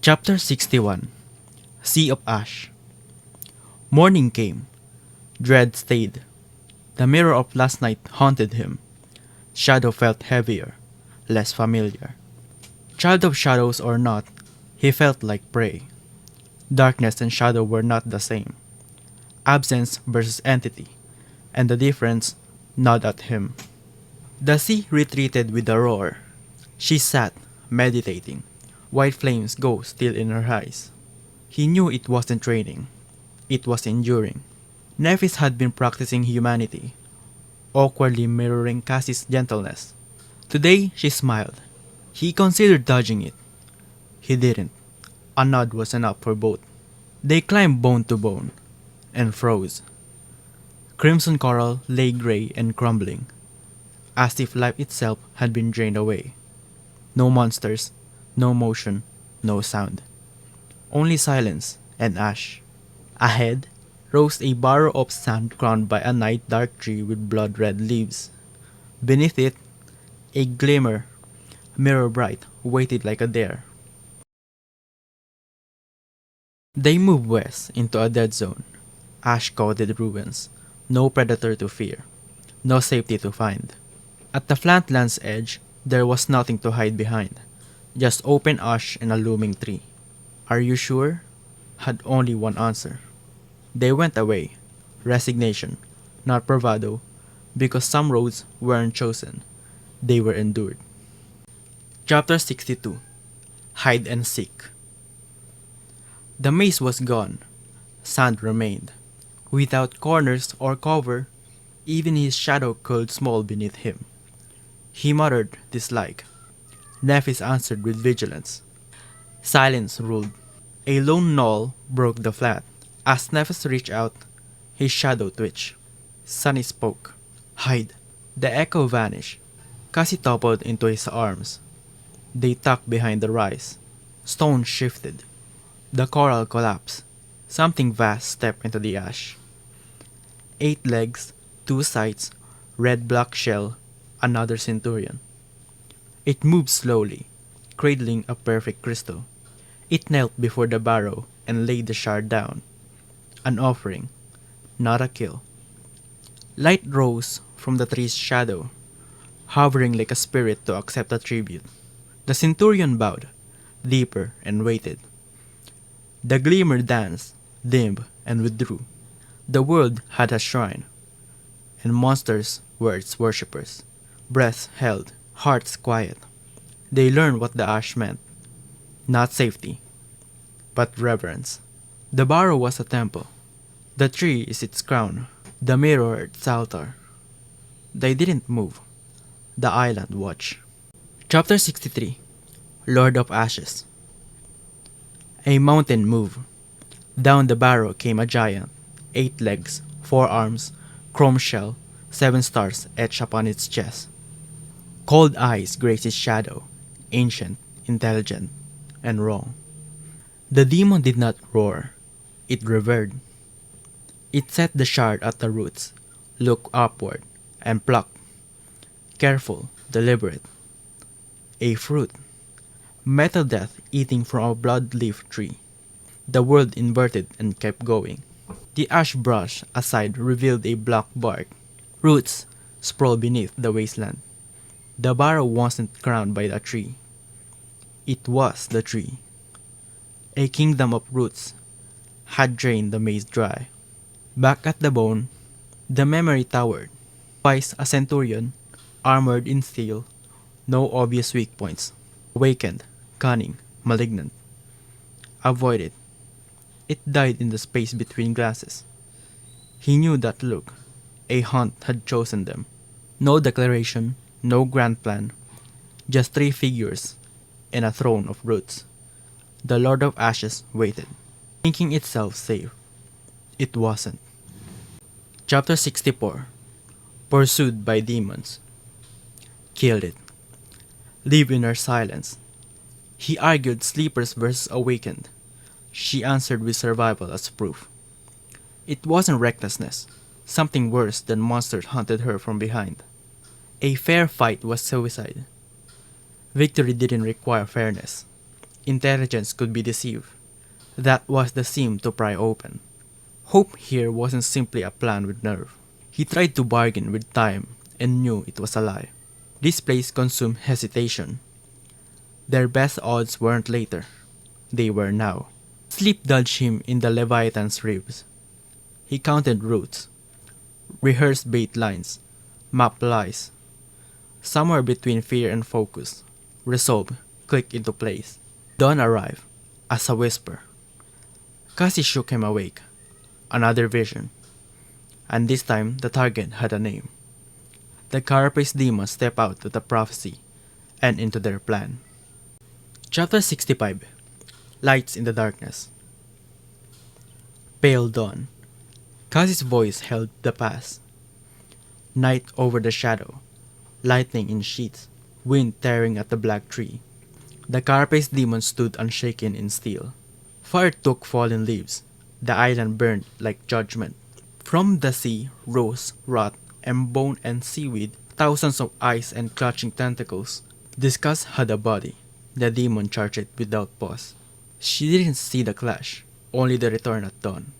Chapter 61 Sea of Ash. Morning came. Dread stayed. The mirror of last night haunted him. Shadow felt heavier, less familiar. Child of shadows or not, he felt like prey. Darkness and shadow were not the same. Absence versus entity, and the difference gnawed at him. The sea retreated with a roar. She sat, meditating. White flames go still in her eyes. He knew it wasn't raining. It was enduring. Nephis had been practicing humanity, awkwardly mirroring Cassie's gentleness. Today, she smiled. He considered dodging it. He didn't. A nod was enough for both. They climbed bone to bone, and froze. Crimson coral lay gray and crumbling, as if life itself had been drained away. No monsters, no motion, no sound. Only silence and ash. Ahead rose a barrow of sand crowned by a night dark tree with blood-red leaves. Beneath it, a glimmer, mirror bright, waited like a dare. They moved west into a dead zone. Ash-coated ruins. No predator to fear. No safety to find. At the flatland's edge, there was nothing to hide behind. Just open ash and a looming tree. "Are you sure?" had only one answer. They went away. Resignation, not bravado, because some roads weren't chosen. They were endured. Chapter 62 Hide and Seek. The maze was gone. Sand remained. Without corners or cover, even his shadow curled small beneath him. He muttered dislike. Nephis answered with vigilance. Silence ruled. A lone knoll broke the flat. As Nephis reached out, his shadow twitched. Sunny spoke. "Hide." The echo vanished. Cassie toppled into his arms. They tucked behind the rise. Stones shifted. The coral collapsed. Something vast stepped into the ash. 8 legs, 2 sides, red-black shell, another centurion. It moved slowly, cradling a perfect crystal. It knelt before the barrow and laid the shard down. An offering, not a kill. Light rose from the tree's shadow, hovering like a spirit to accept a tribute. The centurion bowed, deeper, and waited. The glimmer danced, dimmed, and withdrew. The world had a shrine, and monsters were its worshippers. Breaths held, hearts quiet. They learned what the ash meant. Not safety, but reverence. The barrow was a temple. The tree is its crown, the mirror its altar. They didn't move. The island watched. Chapter 63 Lord of Ashes. A mountain moved. Down the barrow came a giant. 8 legs, 4 arms, chrome shell, 7 stars etched upon its chest. Cold eyes graced its shadow, ancient, intelligent, and wrong. The demon did not roar. It revered. It set the shard at the roots, looked upward, and plucked. Careful, deliberate. A fruit. Metal death eating from a blood-leaf tree. The world inverted and kept going. The ash brush aside revealed a black bark. Roots sprawled beneath the wasteland. The barrow wasn't crowned by the tree. It was the tree. A kingdom of roots had drained the maze dry. Back at the bone, the memory towered. Twice a centurion, armored in steel, no obvious weak points. Awakened, cunning, malignant. Avoided. It died in the space between glasses. He knew that look. A hunt had chosen them. No declaration, no grand plan. Just 3 figures and a throne of roots. The Lord of Ashes waited, thinking itself safe. It wasn't. Chapter 64 Pursued by Demons. Killed it. Live in her silence. He argued sleepers versus awakened. She answered with survival as proof. It wasn't recklessness. Something worse than monsters hunted her from behind. A fair fight was suicide. Victory didn't require fairness. Intelligence could be deceived. That was the seam to pry open. Hope here wasn't simply a plan with nerve. He tried to bargain with time and knew it was a lie. This place consumed hesitation. Their best odds weren't later. They were now. Sleep dodged him in the Leviathan's ribs. He counted routes, rehearsed bait lines, mapped lies. Somewhere between fear and focus, resolve clicked into place. Dawn arrived, as a whisper. Cassie shook him awake. Another vision. And this time the target had a name. The Carapace Demon stepped out of the prophecy and into their plan. Chapter 65. Lights in the Darkness. Pale dawn. Cassie's voice held the past. Night over the shadow. Lightning in sheets. Wind tearing at the black tree. The Carapace Demon stood unshaken in steel. Fire took fallen leaves. The island burned like judgment. From the sea rose rot and bone and seaweed, thousands of eyes and clutching tentacles. Disgust had a body. The demon charged it without pause. She didn't see the clash, only the return at dawn.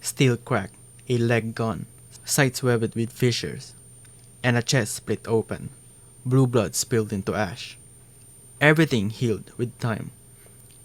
Steel cracked, a leg gone, sides webbed with fissures, and a chest split open. Blue blood spilled into ash. Everything healed with time,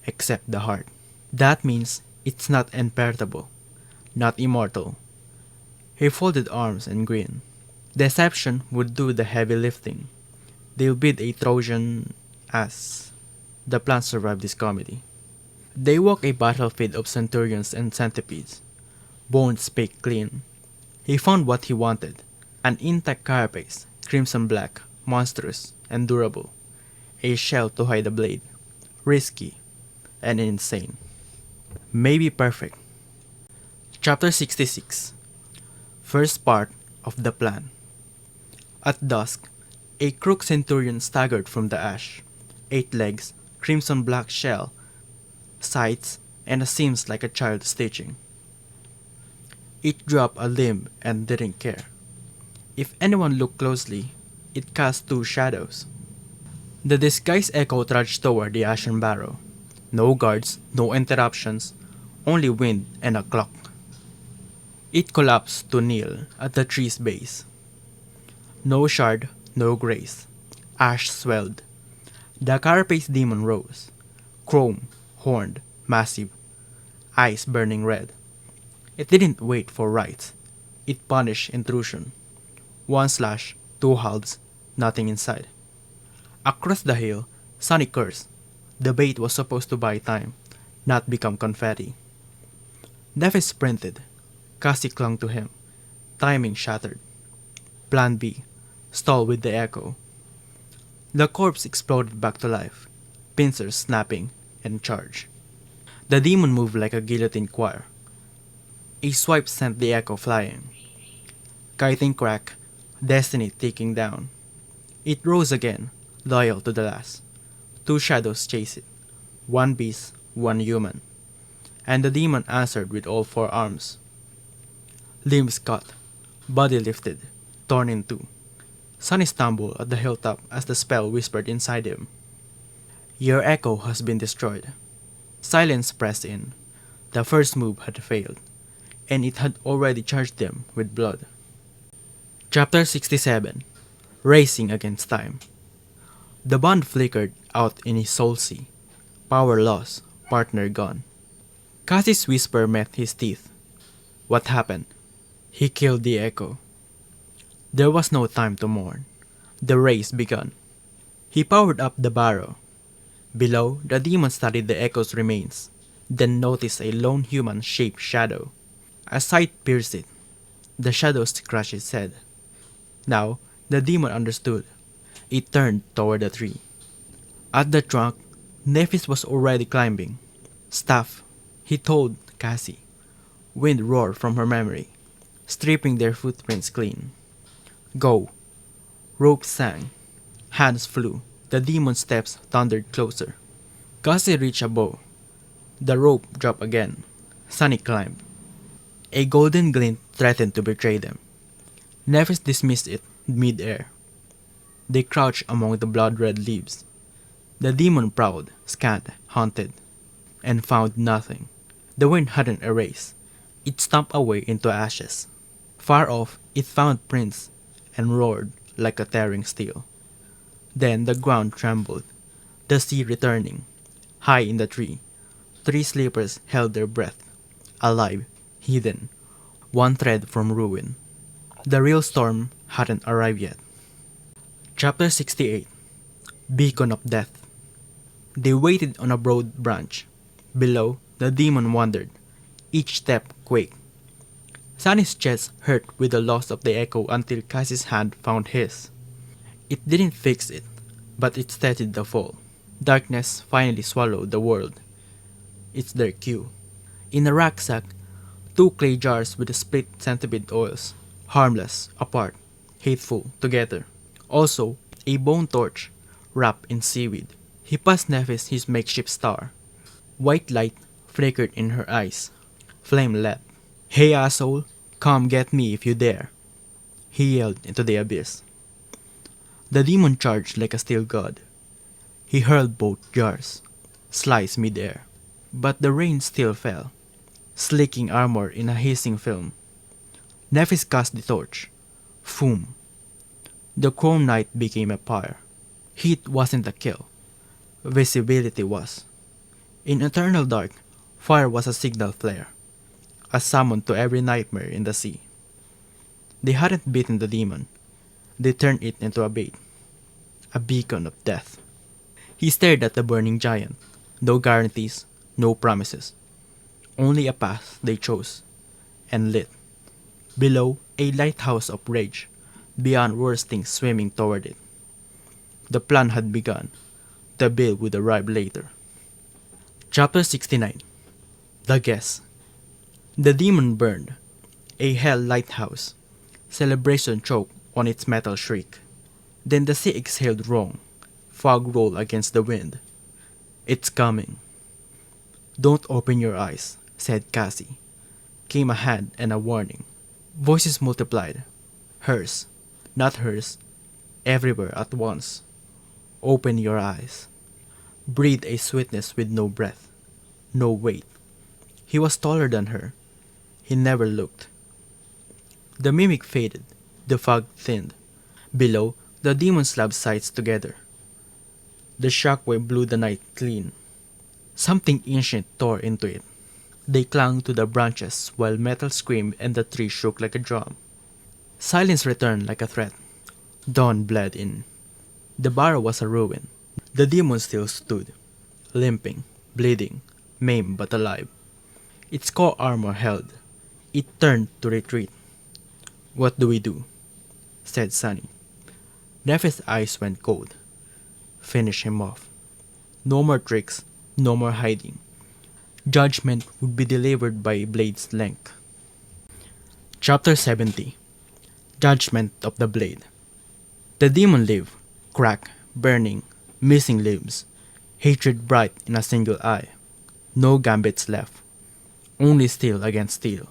except the heart. That means it's not imperturbable, not immortal. He folded arms and grinned. Deception would do the heavy lifting. They'll bid a Trojan ass. The plan survived this comedy. They walk a battlefield of centurions and centipedes. Bones spake clean. He found what he wanted. An intact carapace, crimson black, monstrous, and durable. A shell to hide the blade. Risky and insane. Maybe perfect. Chapter 66. First part of the plan. At dusk, a crook centurion staggered from the ash. 8 legs, crimson black shell, sides, and a seams like a child stitching. It dropped a limb and didn't care. If anyone looked closely, it cast 2 shadows. The disguised echo trudged toward the Ashen Barrow. No guards, no interruptions, only wind and a clock. It collapsed to kneel at the tree's base. No shard, no grace. Ash swelled. The Carapace Demon rose. Chrome, horned, massive. Eyes burning red. It didn't wait for rights. It punished intrusion. 1 slash, 2 halves, nothing inside. Across the hill, Sunny cursed. The bait was supposed to buy time, not become confetti. Nephis sprinted. Cassie clung to him. Timing shattered. Plan B. Stall with the echo. The corpse exploded back to life, pincers snapping, and charge. The demon moved like a guillotine choir. A swipe sent the echo flying. Kiting crack, destiny ticking down. It rose again, loyal to the last. 2 shadows chased it. 1 beast, 1 human. And the demon answered with all 4 arms. Limbs cut, body lifted, torn in 2. Sunny stumbled at the hilltop as the spell whispered inside him. Your echo has been destroyed. Silence pressed in. The first move had failed, and it had already charged them with blood. Chapter 67. Racing Against Time. The bond flickered out in his soul sea. Power lost, partner gone. Cassie's whisper met his teeth. What happened? He killed the echo. There was no time to mourn. The race begun. He powered up the barrow. Below, the demon studied the echo's remains, then noticed a lone human-shaped shadow. A sight pierced it. The shadow scratched its head. Now, the demon understood. It turned toward the tree. At the trunk, Nephis was already climbing. Staff, he told Cassie. Wind roared from her memory, stripping their footprints clean. Go. Rope sang. Hands flew. The demon's steps thundered closer. Cassie reached a bow. The rope dropped again. Sunny climbed. A golden glint threatened to betray them. Nephis dismissed it mid-air. They crouched among the blood-red leaves. The demon prowled, scanned, hunted, and found nothing. The wind hadn't erased. It stomped away into ashes. Far off, it found prints and roared like a tearing steel. Then the ground trembled, the sea returning. High in the tree, three sleepers held their breath, alive, hidden, one thread from ruin. The real storm hadn't arrived yet. Chapter 68. Beacon of Death. They waited on a broad branch. Below, the demon wandered. Each step quaked. Sunny's chest hurt with the loss of the echo until Cassie's hand found his. It didn't fix it, but it steadied the fall. Darkness finally swallowed the world. It's their cue. In a rucksack, two clay jars with split centipede oils. Harmless, apart, hateful, together. Also, a bone torch, wrapped in seaweed. He passed Nephis his makeshift star. White light flickered in her eyes. Flame leapt. "Hey asshole, come get me if you dare," he yelled into the abyss. The demon charged like a steel god. He hurled both jars, sliced midair. But the rain still fell, slicking armor in a hissing film. Nephis cast the torch. Foom. The chrome knight became a pyre. Heat wasn't a kill. Visibility was. In eternal dark, fire was a signal flare, a summon to every nightmare in the sea. They hadn't beaten the demon. They turned it into a bait, a beacon of death. He stared at the burning giant. No guarantees, no promises. Only a path they chose, and lit. Below, a lighthouse of rage, beyond worse things swimming toward it. The plan had begun. The bill would arrive later. Chapter 69. The Guess. The demon burned. A hell lighthouse. Celebration choked on its metal shriek. Then the sea exhaled wrong. Fog rolled against the wind. "It's coming." "Don't open your eyes," said Cassie. Came a hand and a warning. Voices multiplied. Hers, not hers, everywhere at once. "Open your eyes." Breathed a sweetness with no breath, no weight. He was taller than her. He never looked. The mimic faded. The fog thinned. Below, the demon slapped sides together. The shockwave blew the night clean. Something ancient tore into it. They clung to the branches while metal screamed and the tree shook like a drum. Silence returned like a threat. Dawn bled in. The barrow was a ruin. The demon still stood, limping, bleeding, maimed but alive. Its core armor held. It turned to retreat. "What do we do?" said Sunny. Nephis' eyes went cold. Finish him off. No more tricks, no more hiding. Judgment would be delivered by a blade's length. Chapter 70. Judgment of the Blade. The demon lived, cracked, burning, missing limbs, hatred bright in a single eye. No gambits left, only steel against steel.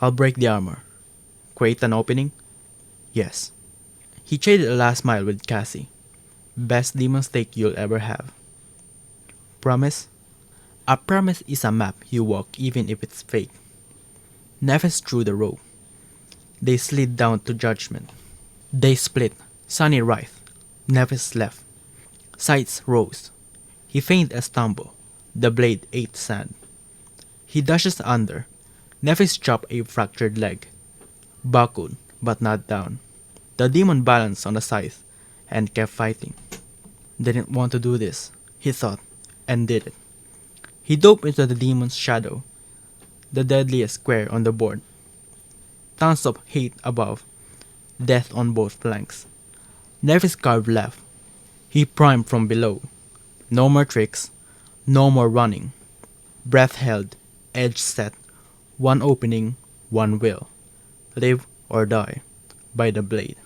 "I'll break the armor. Create an opening?" "Yes." He traded a last mile with Cassie. "Best demon stake you'll ever have." "Promise?" "A promise is a map you walk even if it's fake." Nephis threw the rope. They slid down to judgment. They split, Sunny right, Nephis left. Sights rose. He feigned a stumble. The blade ate sand. He dashes under. Nephis chopped a fractured leg. Buckled, but not down. The demon balanced on the scythe and kept fighting. Didn't want to do this, he thought, and did it. He dove into the demon's shadow, the deadliest square on the board. Tons of hate above, death on both flanks. Nephis carved left. He primed from below. No more tricks, no more running. Breath held, edge set, one opening, one will. Live or die, by the blade.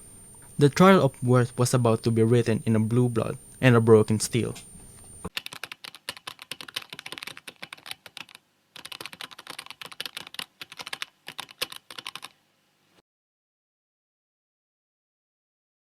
The trial of worth was about to be written in a blue blood and a broken steel.